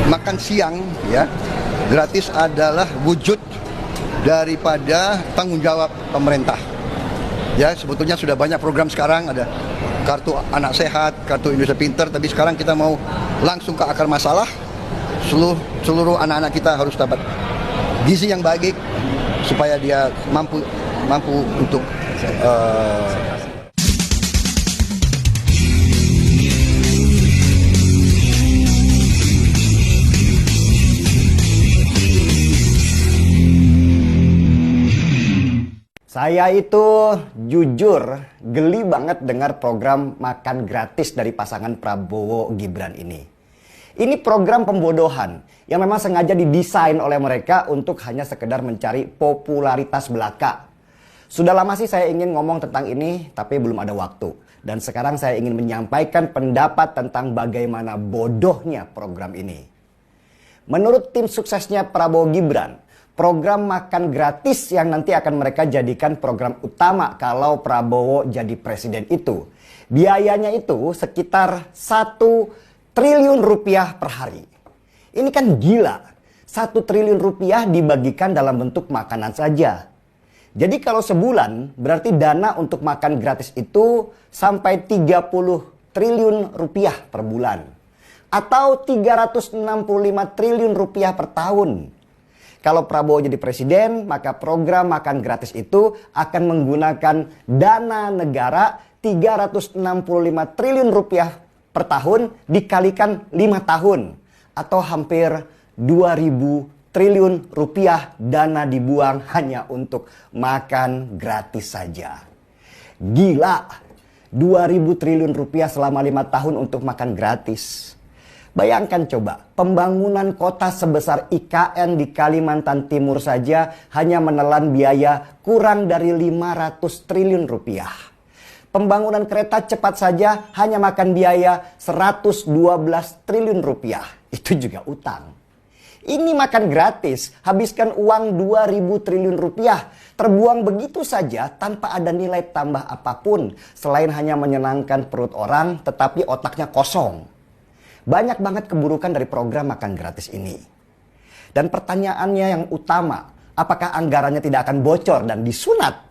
makan siang ya gratis adalah wujud daripada tanggung jawab pemerintah. Ya, sebetulnya sudah banyak program sekarang, ada kartu anak sehat, kartu Indonesia Pintar, tapi sekarang kita mau langsung ke akar masalah. Seluruh anak-anak kita harus dapat gizi yang baik supaya dia mampu untuk Saya itu jujur geli banget dengar program makan gratis dari pasangan Prabowo Gibran ini. Ini program pembodohan yang memang sengaja didesain oleh mereka untuk hanya sekedar mencari popularitas belaka. Sudah lama sih saya ingin ngomong tentang ini, tapi belum ada waktu. Dan sekarang saya ingin menyampaikan pendapat tentang bagaimana bodohnya program ini. Menurut tim suksesnya Prabowo Gibran, program makan gratis yang nanti akan mereka jadikan program utama kalau Prabowo jadi presiden itu, biayanya itu sekitar 1 triliun rupiah per hari. Ini kan gila, 1 triliun rupiah dibagikan dalam bentuk makanan saja. Jadi kalau sebulan berarti dana untuk makan gratis itu sampai 30 triliun rupiah per bulan. Atau 365 triliun rupiah per tahun. Kalau Prabowo jadi presiden, maka program makan gratis itu akan menggunakan dana negara 365 triliun rupiah per tahun dikalikan 5 tahun. Atau hampir 2.000 triliun rupiah dana dibuang hanya untuk makan gratis saja. Gila, 2.000 triliun rupiah selama 5 tahun untuk makan gratis. Bayangkan coba, pembangunan kota sebesar IKN di Kalimantan Timur saja hanya menelan biaya kurang dari 500 triliun rupiah. Pembangunan kereta cepat saja hanya makan biaya 112 triliun rupiah. Itu juga utang. Ini makan gratis, habiskan uang 2.000 triliun rupiah. Terbuang begitu saja tanpa ada nilai tambah apapun. Selain hanya menyenangkan perut orang, tetapi otaknya kosong. Banyak banget keburukan dari program makan gratis ini. Dan pertanyaannya yang utama, apakah anggarannya tidak akan bocor dan disunat?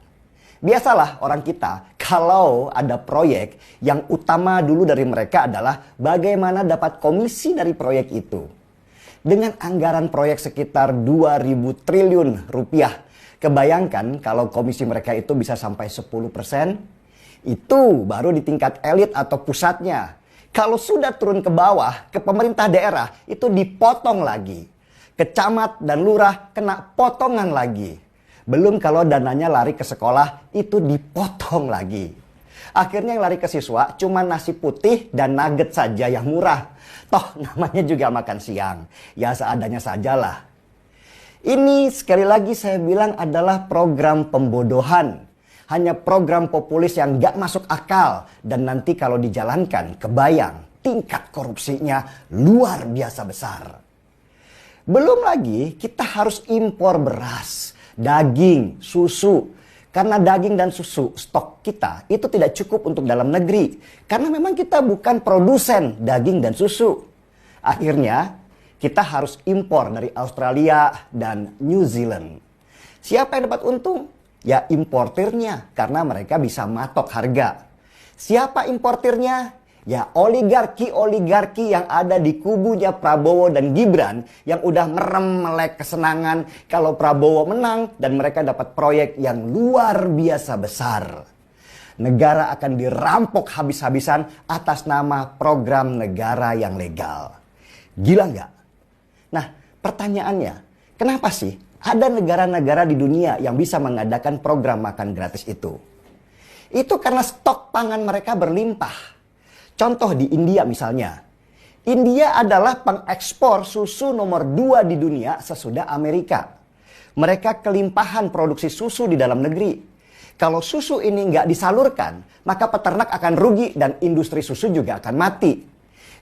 Biasalah orang kita, kalau ada proyek, yang utama dulu dari mereka adalah bagaimana dapat komisi dari proyek itu. Dengan anggaran proyek sekitar 2.000 triliun rupiah, kebayangkan kalau komisi mereka itu bisa sampai 10%, itu baru di tingkat elit atau pusatnya. Kalau sudah turun ke bawah, ke pemerintah daerah, itu dipotong lagi. Kecamat dan lurah kena potongan lagi. Belum kalau dananya lari ke sekolah, itu dipotong lagi. Akhirnya yang lari ke siswa cuma nasi putih dan nugget saja yang murah. Toh namanya juga makan siang. Ya seadanya sajalah. Ini sekali lagi saya bilang adalah program pembodohan. Hanya program populis yang gak masuk akal. Dan nanti kalau dijalankan, kebayang tingkat korupsinya luar biasa besar. Belum lagi kita harus impor beras, daging, susu. Karena daging dan susu stok kita itu tidak cukup untuk dalam negeri. Karena memang kita bukan produsen daging dan susu. Akhirnya kita harus impor dari Australia dan New Zealand. Siapa yang dapat untung? Ya importirnya, karena mereka bisa matok harga. Siapa importirnya? Ya oligarki-oligarki yang ada di kubunya Prabowo dan Gibran yang udah merem melek kesenangan kalau Prabowo menang dan mereka dapat proyek yang luar biasa besar. Negara akan dirampok habis-habisan atas nama program negara yang legal. Gila nggak? Nah pertanyaannya, kenapa sih ada negara-negara di dunia yang bisa mengadakan program makan gratis itu? Itu karena stok pangan mereka berlimpah. Contoh di India misalnya. India adalah pengekspor susu nomor 2 di dunia sesudah Amerika. Mereka kelimpahan produksi susu di dalam negeri. Kalau susu ini nggak disalurkan, maka peternak akan rugi dan industri susu juga akan mati.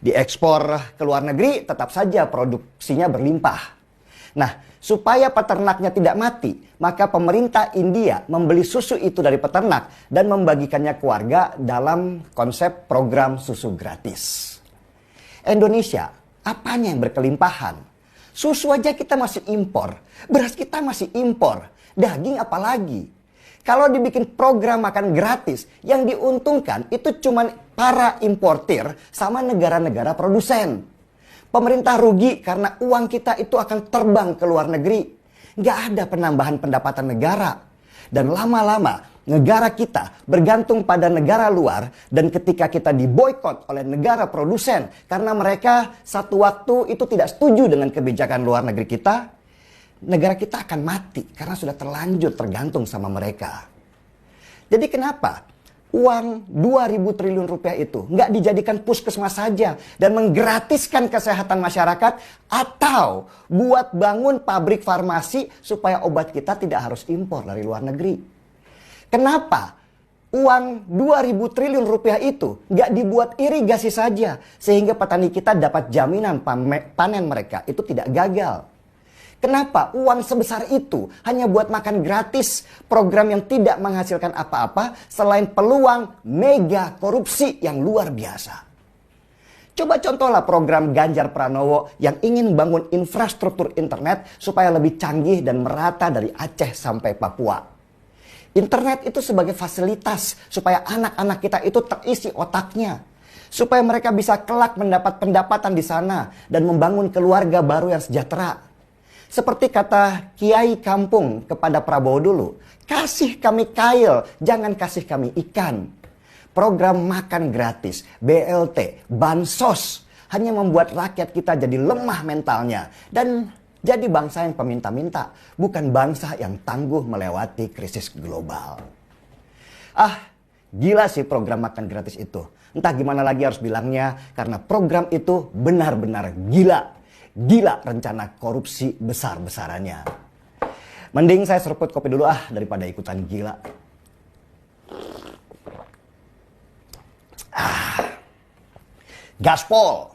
Diekspor ke luar negeri, tetap saja produksinya berlimpah. Nah, supaya peternaknya tidak mati, maka pemerintah India membeli susu itu dari peternak dan membagikannya ke warga dalam konsep program susu gratis. Indonesia Apanya yang berkelimpahan? Susu aja kita masih impor, beras kita masih impor, daging apalagi. Kalau dibikin program makan gratis, yang diuntungkan itu cuma para importir sama negara-negara produsen. Pemerintah rugi karena uang kita itu akan terbang ke luar negeri. Nggak ada penambahan pendapatan negara. Dan lama-lama negara kita bergantung pada negara luar, dan ketika kita diboikot oleh negara produsen karena mereka satu waktu itu tidak setuju dengan kebijakan luar negeri kita, negara kita akan mati karena sudah terlanjur tergantung sama mereka. Jadi kenapa uang 2.000 triliun rupiah itu nggak dijadikan puskesmas saja dan menggratiskan kesehatan masyarakat, atau buat bangun pabrik farmasi supaya obat kita tidak harus impor dari luar negeri? Kenapa uang 2.000 triliun rupiah itu nggak dibuat irigasi saja sehingga petani kita dapat jaminan panen mereka itu tidak gagal? Kenapa uang sebesar itu hanya buat makan gratis, program yang tidak menghasilkan apa-apa selain peluang mega korupsi yang luar biasa? Coba contohlah program Ganjar Pranowo yang ingin bangun infrastruktur internet supaya lebih canggih dan merata dari Aceh sampai Papua. Internet itu sebagai fasilitas supaya anak-anak kita itu terisi otaknya, supaya mereka bisa kelak mendapat pendapatan di sana dan membangun keluarga baru yang sejahtera. Seperti kata Kiai Kampung kepada Prabowo dulu, kasih kami kail, jangan kasih kami ikan. Program makan gratis, BLT, bansos hanya membuat rakyat kita jadi lemah mentalnya dan jadi bangsa yang peminta-minta, bukan bangsa yang tangguh melewati krisis global. Gila sih program makan gratis itu. Entah gimana lagi harus bilangnya, karena program itu benar-benar gila. Gila rencana korupsi besar-besarannya. Mending saya seruput kopi dulu daripada ikutan gila. Gaspol.